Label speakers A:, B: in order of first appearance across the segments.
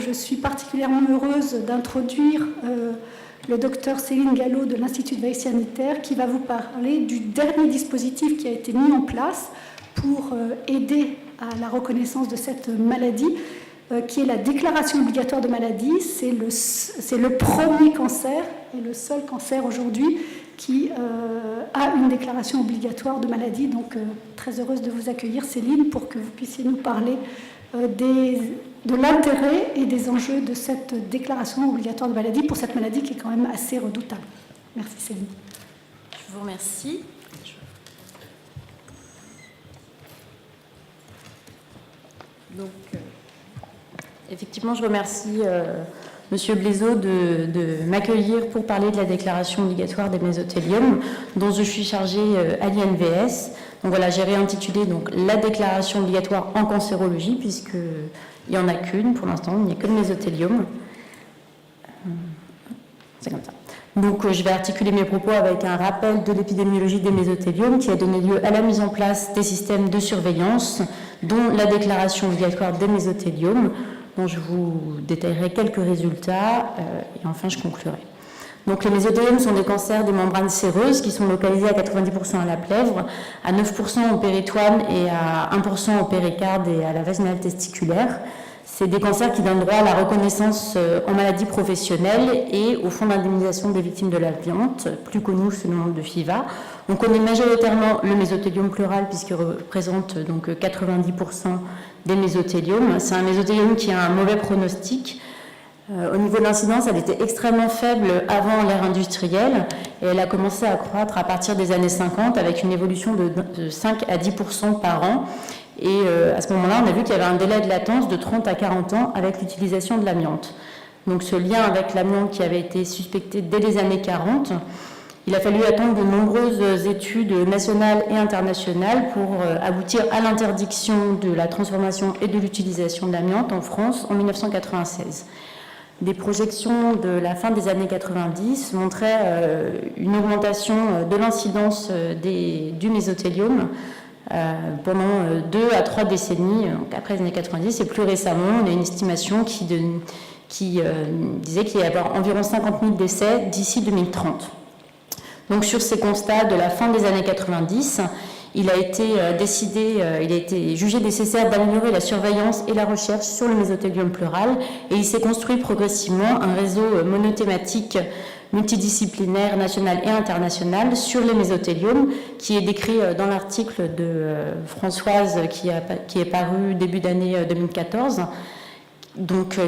A: je suis particulièrement heureuse d'introduire le docteur Céline Gallo de l'Institut de veille sanitaire qui va vous parler du dernier dispositif qui a été mis en place pour aider à la reconnaissance de cette maladie, qui est la déclaration obligatoire de maladie. C'est le premier cancer et le seul cancer aujourd'hui qui a une déclaration obligatoire de maladie. Donc, très heureuse de vous accueillir, Céline, pour que vous puissiez nous parler de l'intérêt et des enjeux de cette déclaration obligatoire de maladie pour cette maladie qui est quand même assez redoutable. Merci, Céline.
B: Je vous remercie. Donc, effectivement, je remercie Monsieur Blaiseau de m'accueillir pour parler de la déclaration obligatoire des mésothéliums, dont je suis chargée à l'INVS. Donc voilà, j'ai réintitulé donc, la déclaration obligatoire en cancérologie, puisqu'il n'y en a qu'une pour l'instant, il n'y a que le mésothélium. C'est comme ça. Donc je vais articuler mes propos avec un rappel de l'épidémiologie des mésothéliums qui a donné lieu à la mise en place des systèmes de surveillance, dont la déclaration obligatoire des mésothéliums, dont je vous détaillerai quelques résultats, et enfin je conclurai. Donc les mésothéliums sont des cancers des membranes séreuses qui sont localisés à 90% à la plèvre, à 9% au péritoine et à 1% au péricarde et à la vaginale testiculaire. C'est des cancers qui donnent droit à la reconnaissance en maladie professionnelle et au fonds d'indemnisation des victimes de l'amiante, plus connu sous le nom de FIVA. On connaît majoritairement le mésothélium pleural puisqu'il représente donc 90% des mésothéliums. C'est un mésothélium qui a un mauvais pronostic. Au niveau de l'incidence, elle était extrêmement faible avant l'ère industrielle et elle a commencé à croître à partir des années 50 avec une évolution de 5 à 10% par an. Et à ce moment-là, on a vu qu'il y avait un délai de latence de 30 à 40 ans avec l'utilisation de l'amiante. Donc ce lien avec l'amiante qui avait été suspecté dès les années 40, il a fallu attendre de nombreuses études nationales et internationales pour aboutir à l'interdiction de la transformation et de l'utilisation de l'amiante en France en 1996. Des projections de la fin des années 90 montraient une augmentation de l'incidence du mésothélium pendant 2 à 3 décennies, donc après les années 90, et plus récemment, on a une estimation qui disait qu'il y avait environ 50 000 décès d'ici 2030. Donc sur ces constats de la fin des années 90, il a été jugé nécessaire d'améliorer la surveillance et la recherche sur le mésothélium pleural, et il s'est construit progressivement un réseau monothématique multidisciplinaire national et international sur les mésothéliums, qui est décrit dans l'article de Françoise qui est paru début d'année 2014. Donc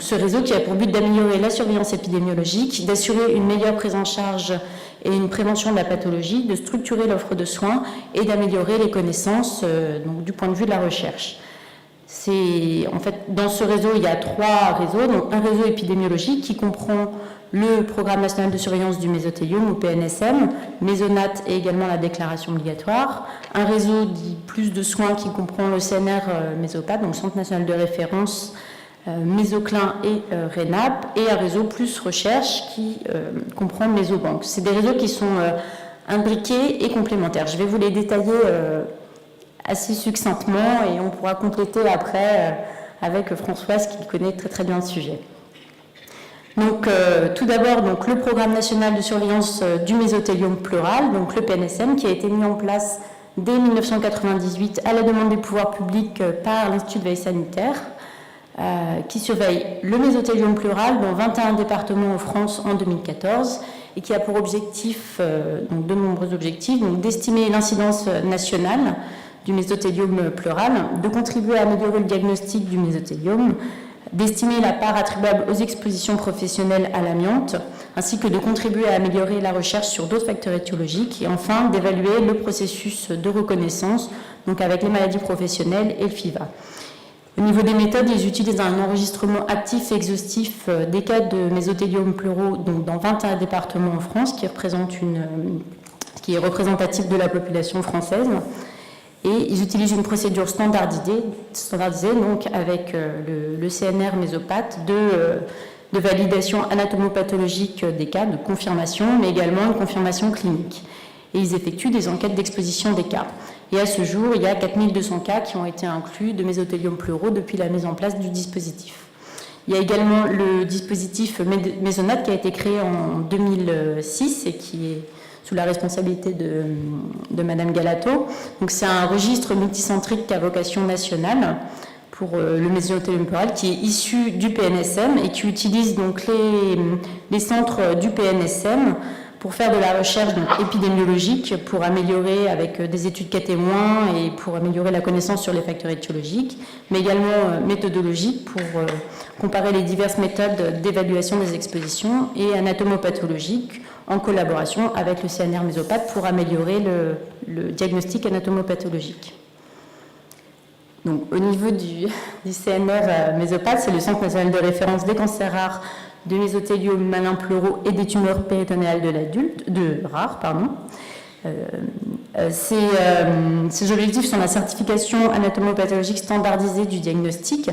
B: ce réseau qui a pour but d'améliorer la surveillance épidémiologique, d'assurer une meilleure prise en charge et une prévention de la pathologie, de structurer l'offre de soins et d'améliorer les connaissances donc, du point de vue de la recherche. En fait, dans ce réseau, il y a 3 réseaux. Donc, un réseau épidémiologique qui comprend le Programme national de surveillance du mésothélium, ou PNSM, Mésonat et également la déclaration obligatoire. Un réseau dit plus de soins qui comprend le CNR Mésopat, donc Centre national de référence, Mésoclin et RENAP, et un réseau plus recherche qui comprend Mésobank. C'est des réseaux qui sont imbriqués et complémentaires. Je vais vous les détailler assez succinctement et on pourra compléter après avec Françoise qui connaît très très bien le sujet. Donc tout d'abord donc, le Programme national de surveillance du mésothélium pleural, donc le PNSM, qui a été mis en place dès 1998 à la demande des pouvoirs publics par l'Institut de veille sanitaire, qui surveille le mésothélium pleural dans 21 départements en France en 2014 et qui a pour objectif, donc de nombreux objectifs, donc d'estimer l'incidence nationale du mésothélium pleural, de contribuer à améliorer le diagnostic du mésothélium, d'estimer la part attribuable aux expositions professionnelles à l'amiante, ainsi que de contribuer à améliorer la recherche sur d'autres facteurs étiologiques, et enfin d'évaluer le processus de reconnaissance, donc avec les maladies professionnelles et le FIVA. Au niveau des méthodes, ils utilisent un enregistrement actif et exhaustif des cas de mésothélium pleuraux donc dans 21 départements en France, qui est représentatif de la population française. Et ils utilisent une procédure standardisée donc avec le CNR Mésopat de validation anatomopathologique des cas, de confirmation, mais également une confirmation clinique. et ils effectuent des enquêtes d'exposition des cas. Et à ce jour, il y a 4200 cas qui ont été inclus de mésothéliome pleuraux depuis la mise en place du dispositif. Il y a également le dispositif Mésonate qui a été créé en 2006 et qui est sous la responsabilité de Madame Galato. Donc c'est un registre multicentrique à vocation nationale pour le mésothéliome pleural qui est issu du PNSM et qui utilise donc les centres du PNSM pour faire de la recherche donc, épidémiologique, pour améliorer avec des études cas témoins et pour améliorer la connaissance sur les facteurs étiologiques, mais également méthodologique pour comparer les diverses méthodes d'évaluation des expositions et anatomopathologique en collaboration avec le CNR Mésopathe pour améliorer le diagnostic anatomopathologique. Donc, au niveau du CNR Mésopathe, c'est le Centre national de référence des cancers rares, de mésothéliome malin pleuraux et des tumeurs péritonéales rares. Ces objectifs sont la certification anatomopathologique standardisée du diagnostic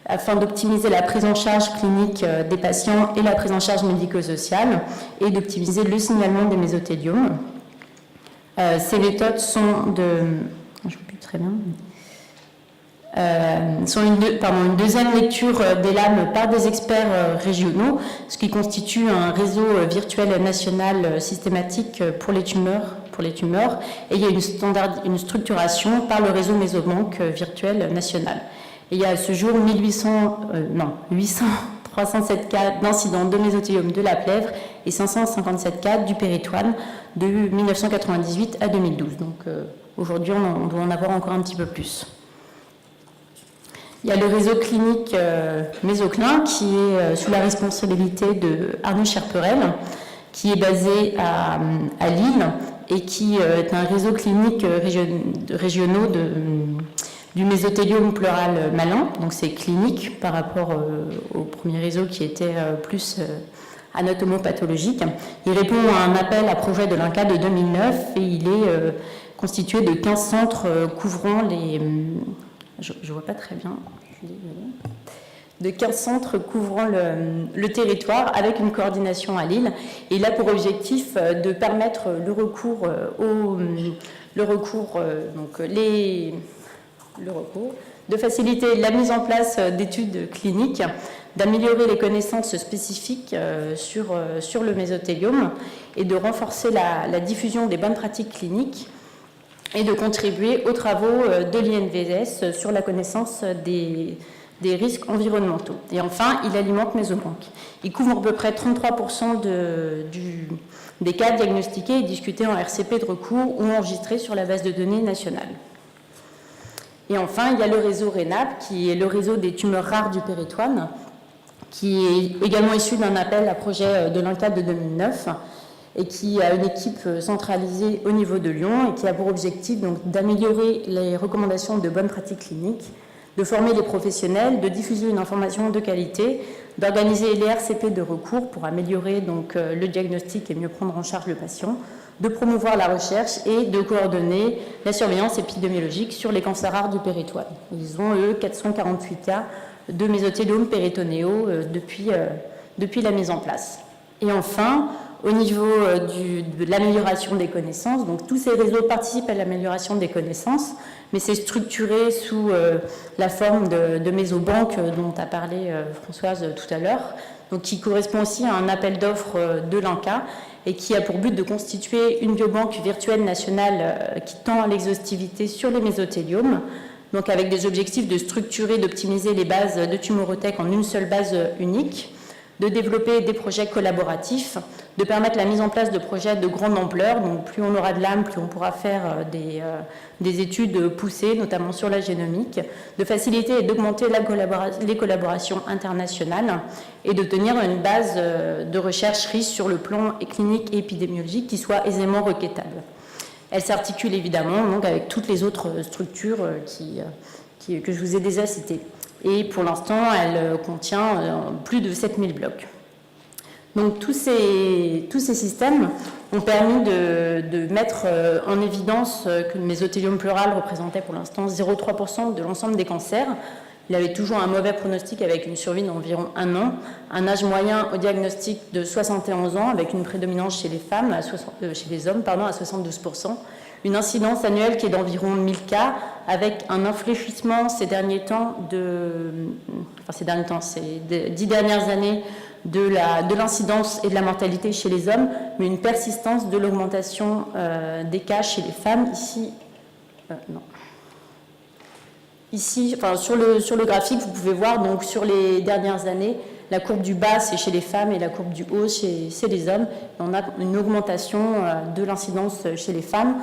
B: afin d'optimiser la prise en charge clinique des patients et la prise en charge médico-sociale et d'optimiser le signalement des mésothéliomes. Ces méthodes sont je ne vois plus très bien. Une deuxième lecture des lames par des experts régionaux, ce qui constitue un réseau virtuel national systématique pour les tumeurs. Et il y a une structuration par le réseau Mésobanque virtuel national. Et il y a à ce jour 307 cas d'incidents de mésothéliome de la plèvre et 557 cas du péritoine de 1998 à 2012. Donc aujourd'hui, on doit en avoir encore un petit peu plus. Il y a le réseau clinique Mésoclin qui est sous la responsabilité de Arnaud Cherperel, qui est basé à Lille et qui est un réseau clinique régionaux du mésothéliome pleural malin. Donc c'est clinique par rapport au premier réseau qui était plus anatomopathologique. Il répond à un appel à projet de l'INCa de 2009 et il est constitué de 15 centres couvrant les... Je ne vois pas très bien. De 15 centres couvrant le territoire avec une coordination à Lille. Et il a pour objectif de permettre de faciliter la mise en place d'études cliniques, d'améliorer les connaissances spécifiques sur le mésothéliome et de renforcer la diffusion des bonnes pratiques cliniques et de contribuer aux travaux de l'INVS sur la connaissance des risques environnementaux. Et enfin, il alimente Mésobanque. Il couvre à peu près 33% des cas diagnostiqués et discutés en RCP de recours ou enregistrés sur la base de données nationale. Et enfin, il y a le réseau RENAP, qui est le réseau des tumeurs rares du péritoine, qui est également issu d'un appel à projet de l'INCa de 2009, et qui a une équipe centralisée au niveau de Lyon et qui a pour objectif d'améliorer les recommandations de bonnes pratiques cliniques, de former les professionnels, de diffuser une information de qualité, d'organiser les RCP de recours pour améliorer le diagnostic et mieux prendre en charge le patient, de promouvoir la recherche et de coordonner la surveillance épidémiologique sur les cancers rares du péritoine. Ils ont, eux, 448 cas de mésothéliome péritonéaux depuis la mise en place. Et enfin, au niveau de l'amélioration des connaissances, donc tous ces réseaux participent à l'amélioration des connaissances, mais c'est structuré sous la forme de mésobanque dont a parlé Françoise tout à l'heure, donc qui correspond aussi à un appel d'offres de l'INCa et qui a pour but de constituer une biobanque virtuelle nationale qui tend à l'exhaustivité sur les mésothéliomes, donc avec des objectifs de structurer, d'optimiser les bases de tumorothèque en une seule base unique, de développer des projets collaboratifs, de permettre la mise en place de projets de grande ampleur. Donc plus on aura de l'âme, plus on pourra faire des études poussées, notamment sur la génomique, de faciliter et d'augmenter les collaborations internationales et de tenir une base de recherche riche sur le plan clinique et épidémiologique qui soit aisément requêtable. Elle s'articule évidemment donc, avec toutes les autres structures que je vous ai déjà citées. Et pour l'instant, elle contient plus de 7000 blocs. Donc tous ces systèmes ont permis de mettre en évidence que le mésothéliome pleural représentait pour l'instant 0,3% de l'ensemble des cancers Il avait toujours un mauvais pronostic avec une survie d'environ 1 an, un âge moyen au diagnostic de 71 ans avec une prédominance chez les femmes, chez les hommes, à 72%, une incidence annuelle qui est d'environ 1000 cas avec un infléchissement ces 10 dernières années de l'incidence et de la mortalité chez les hommes, mais une persistance de l'augmentation des cas chez les femmes. Ici, sur le graphique, vous pouvez voir donc sur les dernières années, la courbe du bas c'est chez les femmes et la courbe du haut c'est les hommes. On a une augmentation de l'incidence chez les femmes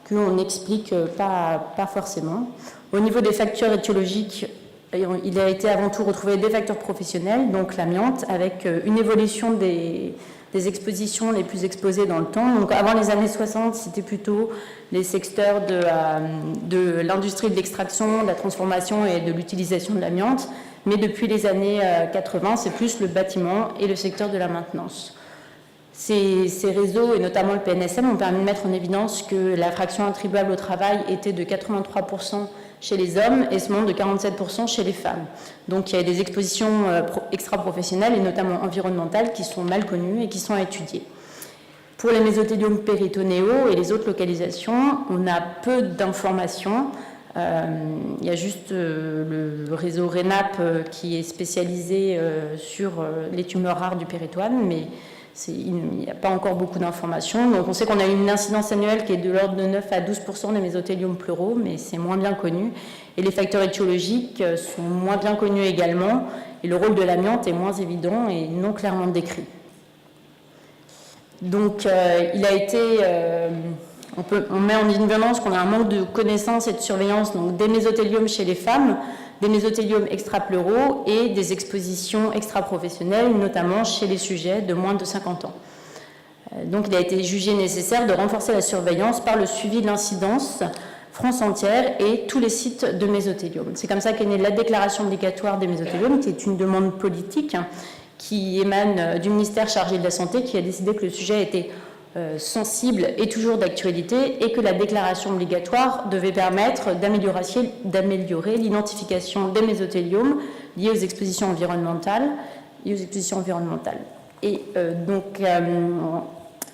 B: qu'on n'explique pas forcément. Au niveau des facteurs étiologiques, il a été avant tout retrouvé des facteurs professionnels, donc l'amiante, avec une évolution des expositions les plus exposées dans le temps. Donc avant les années 60, c'était plutôt les secteurs de l'industrie de l'extraction, de la transformation et de l'utilisation de l'amiante. Mais depuis les années 80, c'est plus le bâtiment et le secteur de la maintenance. Ces réseaux, et notamment le PNSM, ont permis de mettre en évidence que la fraction attribuable au travail était de 83% chez les hommes et seulement de 47% chez les femmes. Donc il y a des expositions extra-professionnelles et notamment environnementales qui sont mal connues et qui sont à étudier. Pour les mésothéliomes péritonéaux et les autres localisations, on a peu d'informations. Il y a juste le réseau RENAP qui est spécialisé sur les tumeurs rares du péritoine, mais il n'y a pas encore beaucoup d'informations. Donc on sait qu'on a une incidence annuelle qui est de l'ordre de 9 à 12% des mésothéliomes pleuraux, mais c'est moins bien connu. Et les facteurs étiologiques sont moins bien connus également, et le rôle de l'amiante est moins évident et non clairement décrit. Donc il a été... on met en évidence qu'on a un manque de connaissances et de surveillance donc des mésothéliomes chez les femmes, des mésothéliomes extrapleuraux et des expositions extra-professionnelles, notamment chez les sujets de moins de 50 ans. Donc il a été jugé nécessaire de renforcer la surveillance par le suivi de l'incidence France entière et tous les sites de mésothéliome. C'est comme ça qu'est née la déclaration obligatoire des mésothéliomes, qui est une demande politique qui émane du ministère chargé de la Santé, qui a décidé que le sujet était sensible et toujours d'actualité et que la déclaration obligatoire devait permettre d'améliorer l'identification des mésothéliomes liés aux expositions environnementales. Et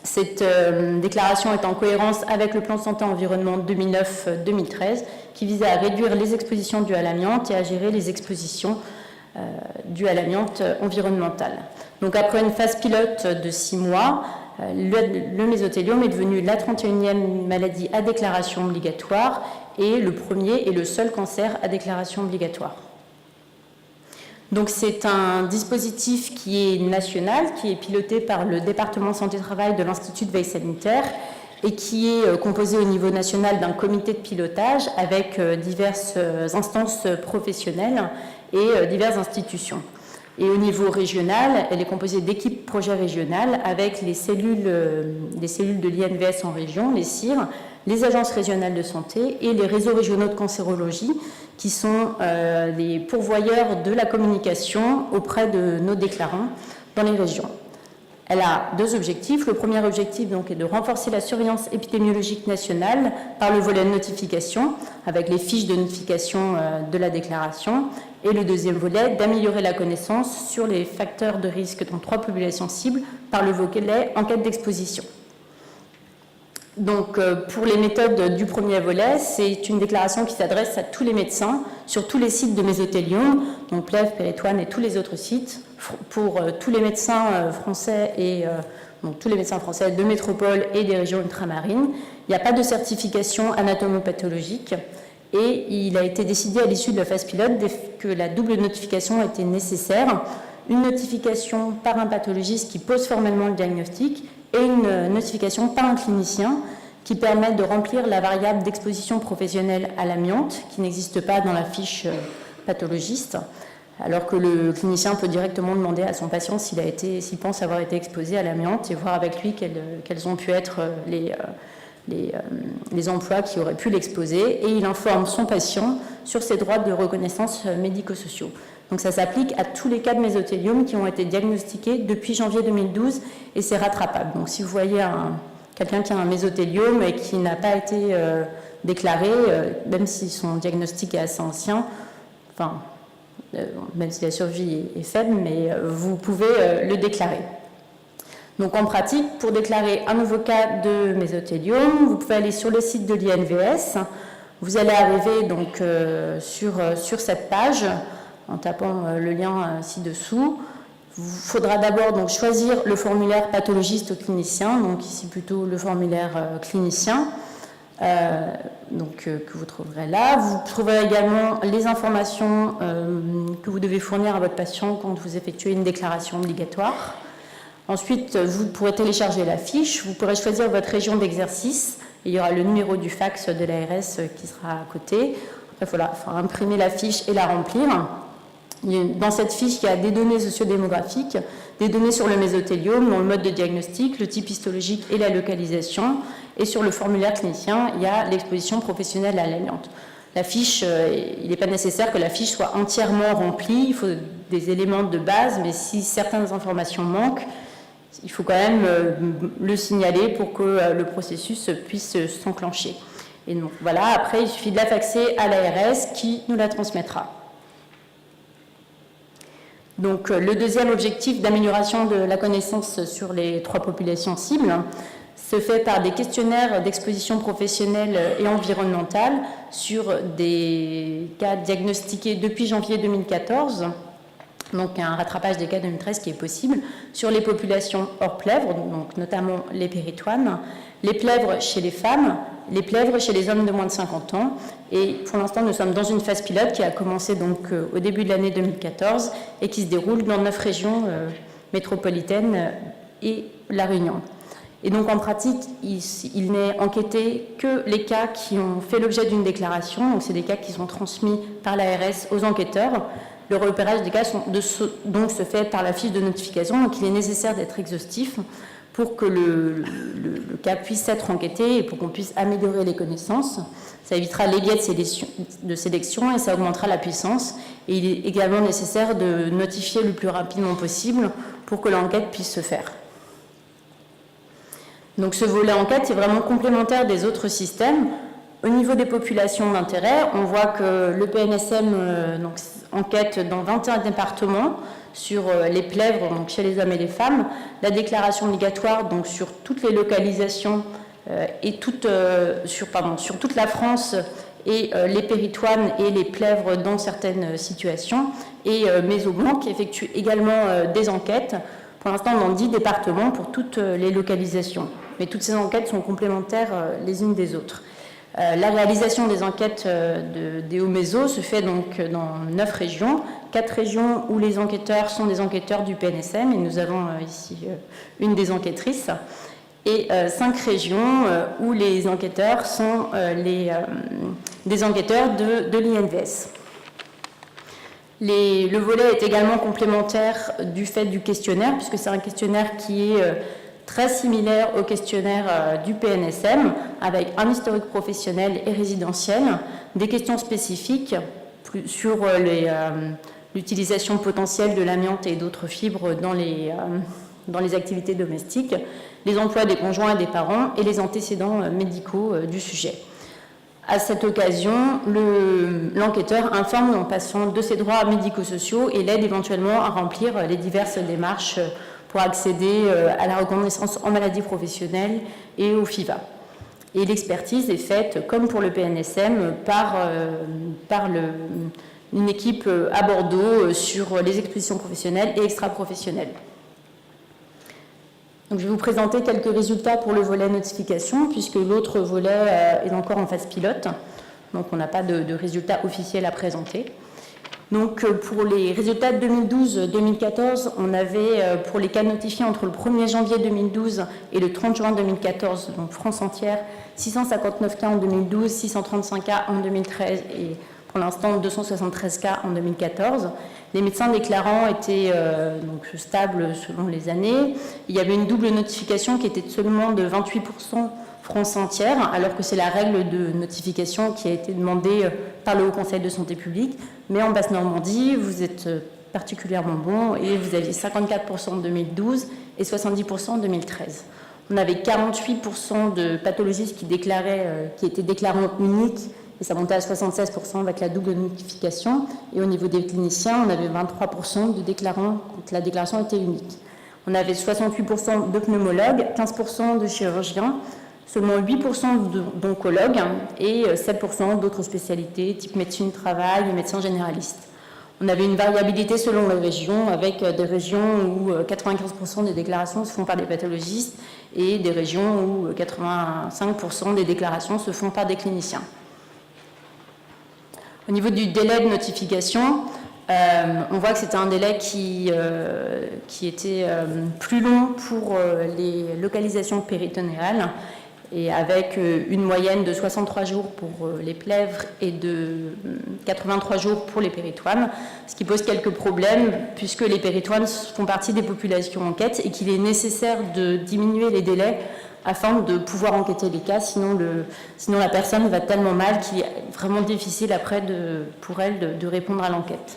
B: cette déclaration est en cohérence avec le plan santé environnement 2009-2013 qui visait à réduire les expositions dues à l'amiante et à gérer les expositions dues à l'amiante environnementale. Donc après une phase pilote de 6 mois, le mésothéliome est devenu la 31e maladie à déclaration obligatoire et le premier et le seul cancer à déclaration obligatoire. Donc c'est un dispositif qui est national, qui est piloté par le département santé-travail de l'Institut de veille sanitaire et qui est composé au niveau national d'un comité de pilotage avec diverses instances professionnelles et diverses institutions. Et au niveau régional, elle est composée d'équipes projets régionales avec les cellules de l'INVS en région, les CIR, les agences régionales de santé et les réseaux régionaux de cancérologie qui sont les pourvoyeurs de la communication auprès de nos déclarants dans les régions. Elle a 2 objectifs. Le premier objectif donc, est de renforcer la surveillance épidémiologique nationale par le volet notification, avec les fiches de notification de la déclaration, et le deuxième volet, d'améliorer la connaissance sur les facteurs de risque dans 3 populations cibles par le volet enquête d'exposition. Donc, pour les méthodes du premier volet, c'est une déclaration qui s'adresse à tous les médecins sur tous les sites de mésothéliome, donc Plèves, Péritoine et tous les autres sites, pour tous les médecins français et donc tous les médecins français de métropole et des régions ultramarines. Il n'y a pas de certification anatomopathologique et il a été décidé à l'issue de la phase pilote que la double notification était nécessaire, une notification par un pathologiste qui pose formellement le diagnostic et une notification par un clinicien qui permet de remplir la variable d'exposition professionnelle à l'amiante qui n'existe pas dans la fiche pathologiste, alors que le clinicien peut directement demander à son patient s'il pense avoir été exposé à l'amiante et voir avec lui quels ont pu être les emplois qui auraient pu l'exposer, et il informe son patient sur ses droits de reconnaissance médico-sociaux. Donc ça s'applique à tous les cas de mésothéliome qui ont été diagnostiqués depuis janvier 2012 et c'est rattrapable. Donc si vous voyez quelqu'un qui a un mésothéliome et qui n'a pas été déclaré, même si son diagnostic est assez ancien, même si la survie est faible, mais vous pouvez le déclarer. Donc en pratique, pour déclarer un nouveau cas de mésothéliome, vous pouvez aller sur le site de l'INVS. Vous allez arriver donc sur cette page en tapant le lien ci-dessous. Il faudra d'abord donc choisir le formulaire pathologiste ou clinicien, donc ici plutôt le formulaire clinicien, que vous trouverez là. Vous trouverez également les informations que vous devez fournir à votre patient quand vous effectuez une déclaration obligatoire. Ensuite, vous pourrez télécharger la fiche, vous pourrez choisir votre région d'exercice, il y aura le numéro du fax de l'ARS qui sera à côté. Après, il faudra imprimer la fiche et la remplir. Dans cette fiche, il y a des données sociodémographiques, des données sur le mésothéliome, dont le mode de diagnostic, le type histologique et la localisation. Et sur le formulaire clinicien, il y a l'exposition professionnelle à l'amiante. La fiche, il n'est pas nécessaire que la fiche soit entièrement remplie, il faut des éléments de base, mais si certaines informations manquent, il faut quand même le signaler pour que le processus puisse s'enclencher. Et donc voilà, après il suffit de la faxer à l'ARS qui nous la transmettra. Donc le deuxième objectif d'amélioration de la connaissance sur les 3 populations cibles se fait par des questionnaires d'exposition professionnelle et environnementale sur des cas diagnostiqués depuis janvier 2014. Donc un rattrapage des cas 2013 qui est possible sur les populations hors plèvres, donc notamment les péritoines, les plèvres chez les femmes, les plèvres chez les hommes de moins de 50 ans. Et pour l'instant, nous sommes dans une phase pilote qui a commencé donc au début de l'année 2014 et qui se déroule dans 9 régions métropolitaines et La Réunion. Et donc en pratique, il n'est enquêté que les cas qui ont fait l'objet d'une déclaration, donc c'est des cas qui sont transmis par l'ARS aux enquêteurs. Le repérage des cas donc se fait par la fiche de notification, donc il est nécessaire d'être exhaustif pour que le cas puisse être enquêté et pour qu'on puisse améliorer les connaissances. Ça évitera les biais de sélection et ça augmentera la puissance. Et il est également nécessaire de notifier le plus rapidement possible pour que l'enquête puisse se faire. Donc ce volet enquête est vraiment complémentaire des autres systèmes. Au niveau des populations d'intérêt, on voit que le PNSM enquête dans 21 départements sur les plèvres donc chez les hommes et les femmes, la déclaration obligatoire donc sur toutes les localisations sur toute la France et les péritoines et les plèvres dans certaines situations, et Mésoblanc qui effectue également des enquêtes, pour l'instant dans 10 départements pour toutes les localisations. Mais toutes ces enquêtes sont complémentaires les unes des autres. La réalisation des enquêtes des hauts-mésos se fait donc dans 9 régions, 4 régions où les enquêteurs sont des enquêteurs du PNSM, et nous avons ici une des enquêtrices, et 5 régions où les enquêteurs sont des enquêteurs de l'INVS. Le volet est également complémentaire du fait du questionnaire, puisque c'est un questionnaire qui est très similaire au questionnaire du PNSM, avec un historique professionnel et résidentiel, des questions spécifiques sur l'utilisation potentielle de l'amiante et d'autres fibres dans les activités domestiques, les emplois des conjoints et des parents et les antécédents médicaux du sujet. À cette occasion, l'enquêteur informe le patient de ses droits médico-sociaux et l'aide éventuellement à remplir les diverses démarches pour accéder à la reconnaissance en maladie professionnelle et au FIVA. Et l'expertise est faite, comme pour le PNSM, par une équipe à Bordeaux sur les expositions professionnelles et extra-professionnelles. Donc, je vais vous présenter quelques résultats pour le volet notification, puisque l'autre volet est encore en phase pilote. Donc, on n'a pas de résultats officiels à présenter. Donc, pour les résultats de 2012-2014, on avait, pour les cas notifiés entre le 1er janvier 2012 et le 30 juin 2014, donc France entière, 659 cas en 2012, 635 cas en 2013 et pour l'instant 273 cas en 2014. Les médecins déclarants étaient donc stables selon les années. Il y avait une double notification qui était seulement de 28% France entière, alors que c'est la règle de notification qui a été demandée par le Haut Conseil de santé publique. Mais en Basse-Normandie, vous êtes particulièrement bon et vous aviez 54% en 2012 et 70% en 2013. On avait 48% de pathologistes qui étaient déclarants uniques et ça montait à 76% avec la double notification. Et au niveau des cliniciens, on avait 23% de déclarants quand la déclaration était unique. On avait 68% de pneumologues, 15% de chirurgiens, seulement 8% d'oncologues et 7% d'autres spécialités, type médecine du travail et médecins généralistes. On avait une variabilité selon les régions, avec des régions où 95% des déclarations se font par des pathologistes et des régions où 85% des déclarations se font par des cliniciens. Au niveau du délai de notification, on voit que c'était un délai qui était plus long pour les localisations péritonéales, et avec une moyenne de 63 jours pour les plèvres et de 83 jours pour les péritoines, ce qui pose quelques problèmes puisque les péritoines font partie des populations enquêtes et qu'il est nécessaire de diminuer les délais afin de pouvoir enquêter les cas, sinon la personne va tellement mal qu'il est vraiment difficile après pour elle de répondre à l'enquête.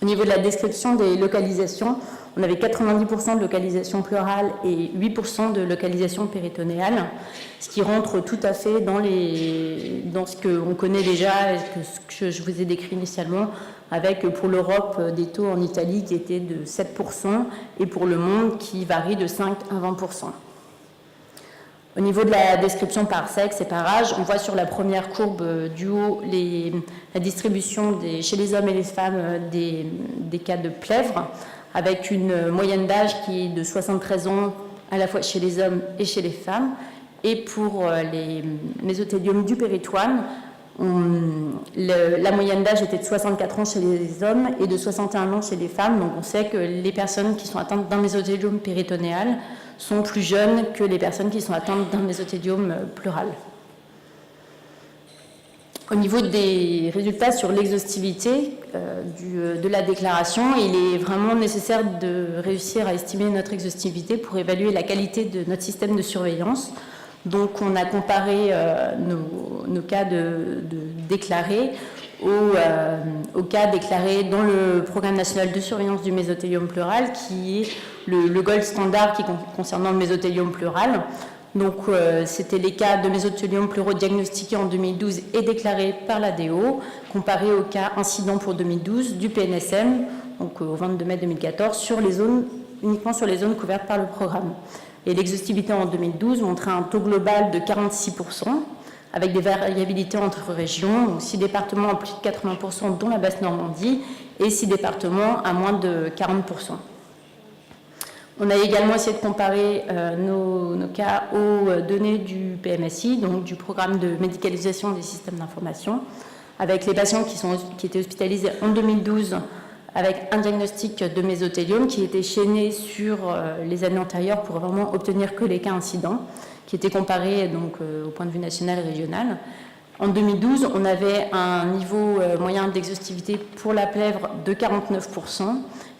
B: Au niveau de la description des localisations, on avait 90% de localisation pleurale et 8% de localisation péritonéale, ce qui rentre tout à fait dans ce qu'on connaît déjà et ce que je vous ai décrit initialement, avec pour l'Europe des taux en Italie qui étaient de 7% et pour le monde qui varie de 5 à 20%. Au niveau de la description par sexe et par âge, on voit sur la première courbe du haut la distribution chez les hommes et les femmes des cas de plèvre, avec une moyenne d'âge qui est de 73 ans à la fois chez les hommes et chez les femmes. Et pour les mésothéliomes du péritoine, la moyenne d'âge était de 64 ans chez les hommes et de 61 ans chez les femmes. Donc on sait que les personnes qui sont atteintes d'un mésothéliome péritonéal sont plus jeunes que les personnes qui sont atteintes d'un mésothéliome pleural. Au niveau des résultats sur l'exhaustivité de la déclaration, il est vraiment nécessaire de réussir à estimer notre exhaustivité pour évaluer la qualité de notre système de surveillance. Donc on a comparé nos cas déclarés aux cas déclarés dans le programme national de surveillance du mésothéliome pleural, qui est le gold standard concernant le mésothéliome pleural. Donc, c'était les cas de mésothéliome pleuraux diagnostiqués en 2012 et déclarés par l'ADO, comparés aux cas incidents pour 2012 du PNSM, donc au 22 mai 2014, uniquement sur les zones couvertes par le programme. Et l'exhaustivité en 2012 montrait un taux global de 46%, avec des variabilités entre régions, donc 6 départements à plus de 80%, dont la Basse-Normandie, et 6 départements à moins de 40%. On a également essayé de comparer nos cas aux données du PMSI, donc du programme de médicalisation des systèmes d'information, avec les patients qui étaient hospitalisés en 2012 avec un diagnostic de mésothéliome qui était chaîné sur les années antérieures pour vraiment obtenir que les cas incidents, qui étaient comparés donc, au point de vue national et régional. En 2012, on avait un niveau moyen d'exhaustivité pour la plèvre de 49%.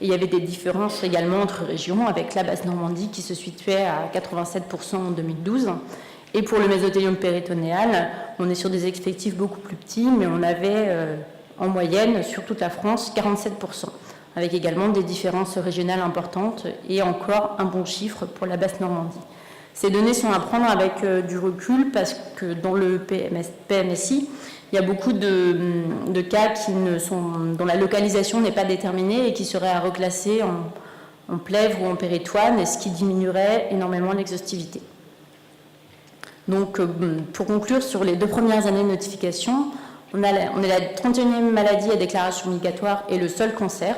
B: Et il y avait des différences également entre régions, avec la Basse-Normandie qui se situait à 87% en 2012. Et pour le mésothéliome péritonéal, on est sur des effectifs beaucoup plus petits, mais on avait en moyenne, sur toute la France, 47%, avec également des différences régionales importantes et encore un bon chiffre pour la Basse-Normandie. Ces données sont à prendre avec du recul parce que dans le PMSI, il y a beaucoup de cas dont la localisation n'est pas déterminée et qui seraient à reclasser en plèvre ou en péritoine, et ce qui diminuerait énormément l'exhaustivité. Donc, pour conclure, sur les 2 premières années de notification, on est la 31e maladie à déclaration obligatoire et le seul cancer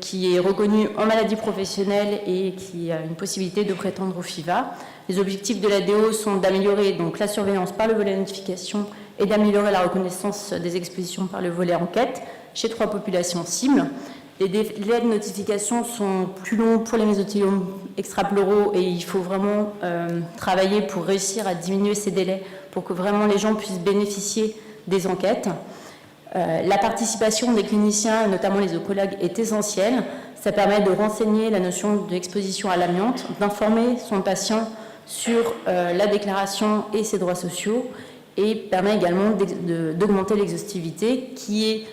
B: qui est reconnu en maladie professionnelle et qui a une possibilité de prétendre au FIVA. Les objectifs de l'ADO sont d'améliorer donc la surveillance par le volet notification et d'améliorer la reconnaissance des expositions par le volet enquête chez 3 populations cibles. Les délais de notification sont plus longs pour les mésothéliomes extrapleuraux et il faut vraiment travailler pour réussir à diminuer ces délais pour que vraiment les gens puissent bénéficier des enquêtes. La participation des cliniciens, notamment les oncologues, est essentielle. Ça permet de renseigner la notion d'exposition à l'amiante, d'informer son patient sur la déclaration et ses droits sociaux, et permet également d'augmenter l'exhaustivité, qui est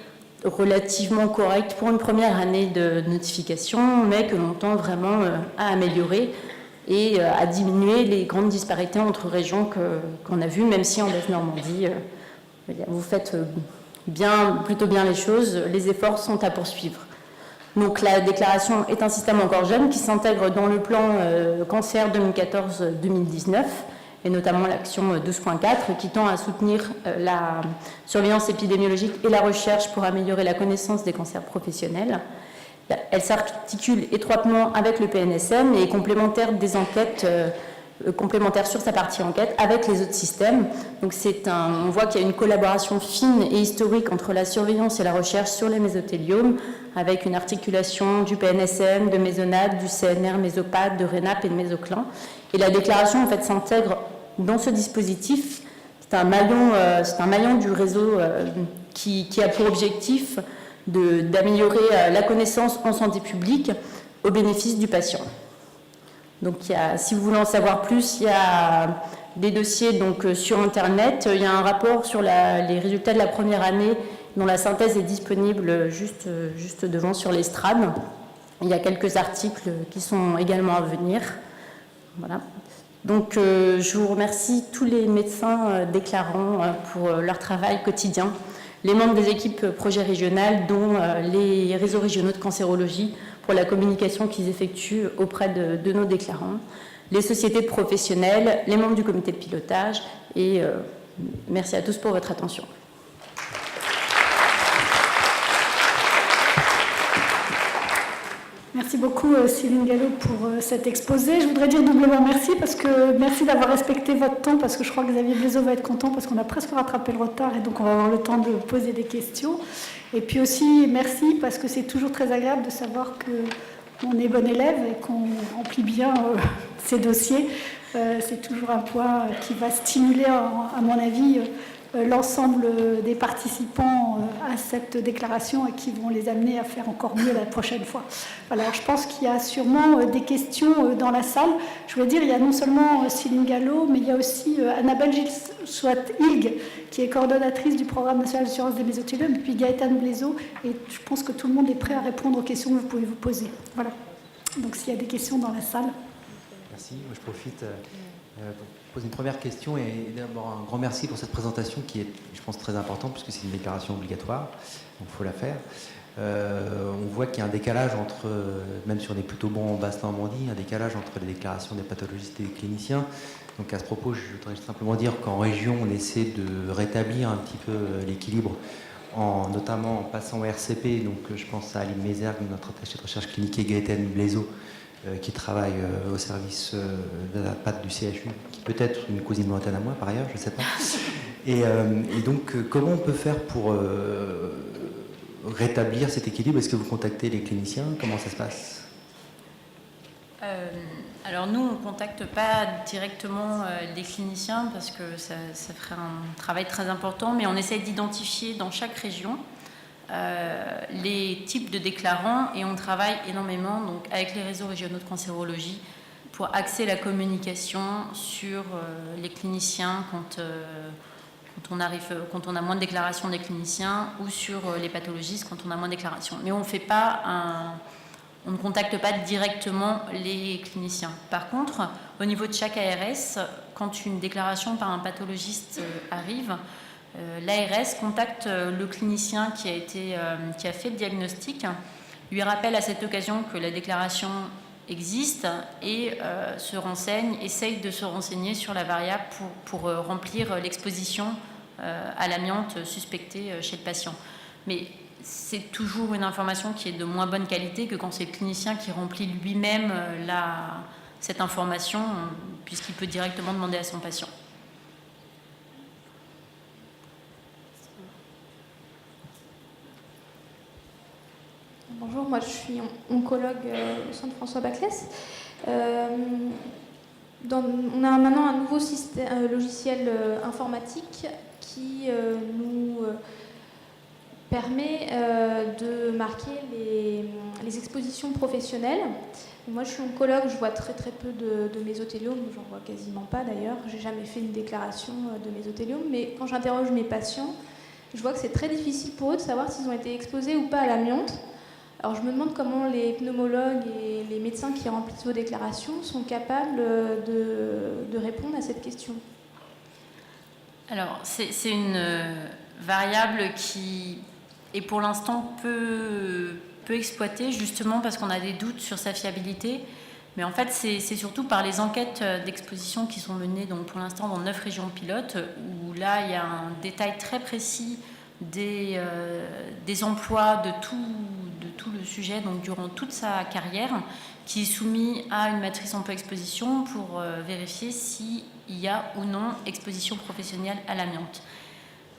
B: relativement correcte pour une première année de notification, mais que l'on tend vraiment à améliorer et à diminuer les grandes disparités entre régions qu'on a vues, même si en Basse-Normandie, vous faites plutôt bien les choses, les efforts sont à poursuivre. Donc la déclaration est un système encore jeune qui s'intègre dans le plan cancer 2014-2019, et notamment l'action 12.4 qui tend à soutenir la surveillance épidémiologique et la recherche pour améliorer la connaissance des cancers professionnels. Elle s'articule étroitement avec le PNSM et est complémentaire des enquêtes, complémentaire sur sa partie enquête avec les autres systèmes. Donc on voit qu'il y a une collaboration fine et historique entre la surveillance et la recherche sur les mésotéliomes, avec une articulation du PNSM, de Mésonade, du CNR, Mésopathe, de RENAP et de Mésoclin. Et la déclaration en fait s'intègre dans ce dispositif. C'est un maillon du réseau qui a pour objectif d'améliorer la connaissance en santé publique au bénéfice du patient. Donc, si vous voulez en savoir plus, il y a des dossiers sur Internet. Il y a un rapport sur les résultats de la première année dont la synthèse est disponible juste devant sur l'estrade. Il y a quelques articles qui sont également à venir. Voilà. Donc, je vous remercie tous les médecins déclarants pour leur travail quotidien, les membres des équipes projets régionales, dont les réseaux régionaux de cancérologie, pour la communication qu'ils effectuent auprès de nos déclarants, les sociétés de professionnels, les membres du comité de pilotage, et merci à tous pour votre attention.
A: Merci beaucoup Céline Gallo pour cet exposé. Je voudrais dire doublement merci, merci d'avoir respecté votre temps, parce que je crois que Xavier Blaiseau va être content, parce qu'on a presque rattrapé le retard et donc on va avoir le temps de poser des questions. Et puis aussi merci parce que c'est toujours très agréable de savoir qu'on est bon élève et qu'on remplit bien ses dossiers. C'est toujours un point qui va stimuler, à mon avis, l'ensemble des participants à cette déclaration et qui vont les amener à faire encore mieux la prochaine fois. Voilà, alors je pense qu'il y a sûrement des questions dans la salle. Je voulais dire, il y a non seulement Céline Gallo, mais il y a aussi Annabelle Gilles-Swat-Hilg, qui est coordonnatrice du programme national d'assurance des mésothéliums, et puis Gaëtane Blaiseau, et je pense que tout le monde est prêt à répondre aux questions que vous pouvez vous poser. Voilà. Donc s'il y a des questions dans la salle.
C: Merci, moi je profite pour poser une première question, et d'abord un grand merci pour cette présentation qui est, je pense, très importante puisque c'est une déclaration obligatoire, donc il faut la faire. On voit qu'il y a un décalage entre, même si on est plutôt bon en Basse-Normandie, un décalage entre les déclarations des pathologistes et des cliniciens. Donc à ce propos, je voudrais simplement dire qu'en région, on essaie de rétablir un petit peu l'équilibre, notamment en passant au RCP. Donc je pense à Aline Mézergue, notre attachée de recherche clinique, et Gaëtane Blaiseau, qui travaille au service de la PAT du CHU, qui peut être une cousine lointaine à moi par ailleurs, je ne sais pas. Et donc, comment on peut faire pour rétablir cet équilibre? Est-ce que vous contactez les cliniciens? Comment ça se passe?
D: Alors nous, on ne contacte pas directement les cliniciens parce que ça ferait un travail très important, mais on essaie d'identifier dans chaque région les types de déclarants, et on travaille énormément donc, avec les réseaux régionaux de cancérologie pour axer la communication sur les cliniciens quand on a moins de déclarations des cliniciens, ou sur les pathologistes quand on a moins de déclarations. Mais on ne contacte pas directement les cliniciens. Par contre, au niveau de chaque ARS, quand une déclaration par un pathologiste arrive, l'ARS contacte le clinicien qui a fait le diagnostic, lui rappelle à cette occasion que la déclaration existe et essaye de se renseigner sur la variable pour remplir l'exposition à l'amiante suspectée chez le patient. Mais c'est toujours une information qui est de moins bonne qualité que quand c'est le clinicien qui remplit lui-même cette information, puisqu'il peut directement demander à son patient.
E: Bonjour, moi je suis oncologue au centre François Baclès. On a maintenant un nouveau logiciel informatique qui nous permet de marquer les expositions professionnelles. Moi je suis oncologue, je vois très très peu de mésothéliome, j'en vois quasiment pas d'ailleurs. J'ai jamais fait une déclaration de mésothéliome, mais quand j'interroge mes patients, je vois que c'est très difficile pour eux de savoir s'ils ont été exposés ou pas à l'amiante. Alors je me demande comment les pneumologues et les médecins qui remplissent vos déclarations sont capables de répondre à cette question.
D: Alors, c'est une variable qui est pour l'instant peu exploitée, justement parce qu'on a des doutes sur sa fiabilité. Mais en fait, c'est surtout par les enquêtes d'exposition qui sont menées donc, pour l'instant dans 9 régions pilotes, où là, il y a un détail très précis des emplois de tout le sujet, donc durant toute sa carrière, qui est soumis à une matrice emploi-exposition pour vérifier s'il y a ou non exposition professionnelle à l'amiante.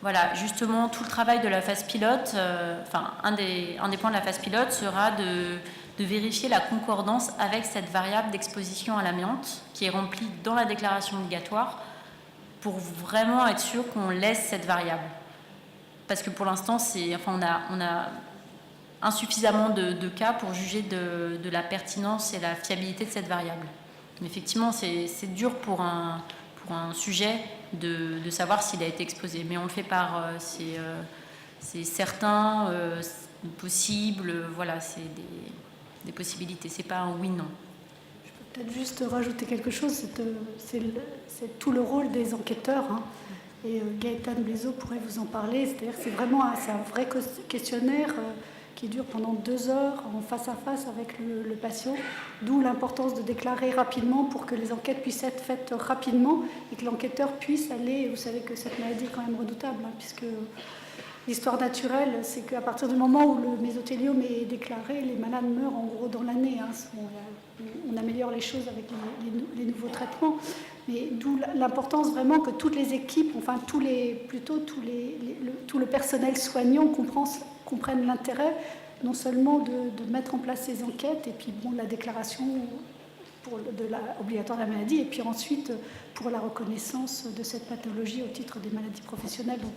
D: Voilà, justement, tout le travail de la phase pilote, un des points de la phase pilote sera de vérifier la concordance avec cette variable d'exposition à l'amiante qui est remplie dans la déclaration obligatoire pour vraiment être sûr qu'on laisse cette variable. Parce que pour l'instant, on a insuffisamment de cas pour juger de la pertinence et la fiabilité de cette variable. Mais effectivement, c'est dur pour un sujet de savoir s'il a été exposé. Mais on le fait par c'est certain, possible, voilà, c'est des possibilités. C'est pas un oui-non.
A: Je peux peut-être juste rajouter quelque chose, c'est tout le rôle des enquêteurs, hein. Et Gaëtan Blaiseau pourrait vous en parler, c'est-à-dire que c'est un vrai questionnaire qui dure pendant 2 heures en face à face avec le patient, d'où l'importance de déclarer rapidement pour que les enquêtes puissent être faites rapidement et que l'enquêteur puisse aller. Vous savez que cette maladie est quand même redoutable, hein, puisque l'histoire naturelle, c'est qu'à partir du moment où le mésothéliome est déclaré, les malades meurent en gros dans l'année, hein. On améliore les choses avec les nouveaux traitements, mais d'où l'importance vraiment que toutes les équipes, enfin tout le personnel soignant comprennent l'intérêt non seulement de mettre en place ces enquêtes et puis la déclaration obligatoire de la maladie et puis ensuite pour la reconnaissance de cette pathologie au titre des maladies professionnelles. Donc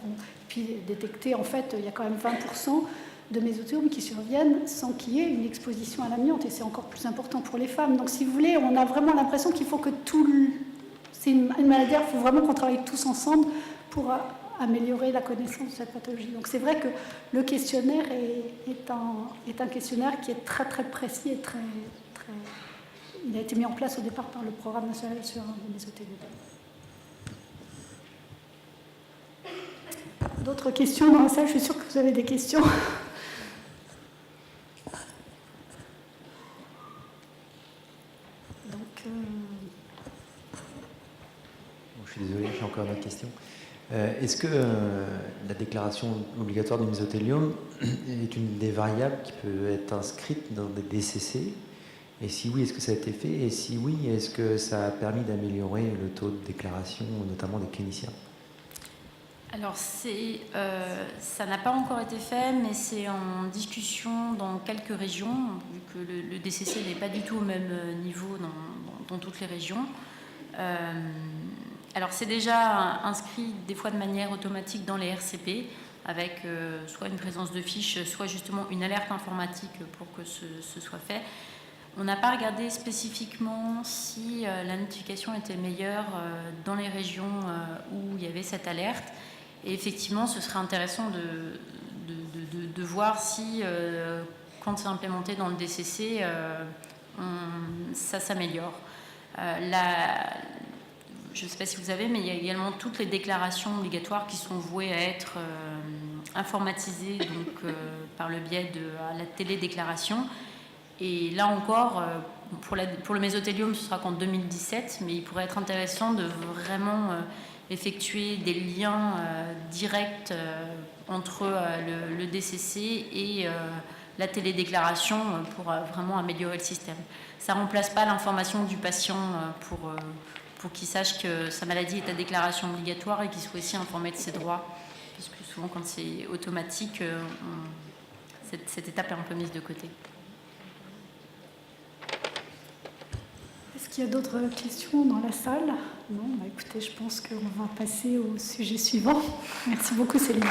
A: puis détecter, en fait, il y a quand même 20% de mésothéliome qui surviennent sans qu'il y ait une exposition à l'amiante et c'est encore plus important pour les femmes. Donc si vous voulez, on a vraiment l'impression qu'il faut que c'est une maladie, il faut vraiment qu'on travaille tous ensemble pour améliorer la connaissance de cette pathologie. Donc c'est vrai que le questionnaire est un questionnaire qui est très très précis et très, très... Il a été mis en place au départ par le Programme national sur le mésothéliome. D'autres questions dans la salle? Je suis sûre que vous avez des questions.
C: Je suis désolé, j'ai encore une question. Est-ce que la déclaration obligatoire du mésothéliome est une des variables qui peut être inscrite dans des DCC? Et si oui, est-ce que ça a été fait? Et si oui, est-ce que ça a permis d'améliorer le taux de déclaration, notamment des cliniciens?
D: Alors, ça n'a pas encore été fait, mais c'est en discussion dans quelques régions, vu que le DCC n'est pas du tout au même niveau dans toutes les régions. Alors, c'est déjà inscrit des fois de manière automatique dans les RCP, avec soit une présence de fiches, soit justement une alerte informatique pour que ce soit fait. On n'a pas regardé spécifiquement si la notification était meilleure dans les régions où il y avait cette alerte. Et effectivement, ce serait intéressant de voir si, quand c'est implémenté dans le DCC, ça s'améliore. Je ne sais pas si vous savez, mais il y a également toutes les déclarations obligatoires qui sont vouées à être informatisées donc, par le biais de la télédéclaration. Et là encore, pour le mésothéliome, ce sera qu'en 2017, mais il pourrait être intéressant de vraiment effectuer des liens directs entre le DCC et la télédéclaration pour vraiment améliorer le système. Ça ne remplace pas l'information du patient pour qu'il sache que sa maladie est à déclaration obligatoire et qu'il soit aussi informé de ses droits. Parce que souvent, quand c'est automatique, cette étape est un peu mise de côté.
A: Est-ce qu'il y a d'autres questions dans la salle? Non, écoutez, je pense qu'on va passer au sujet suivant. Merci beaucoup, Céline.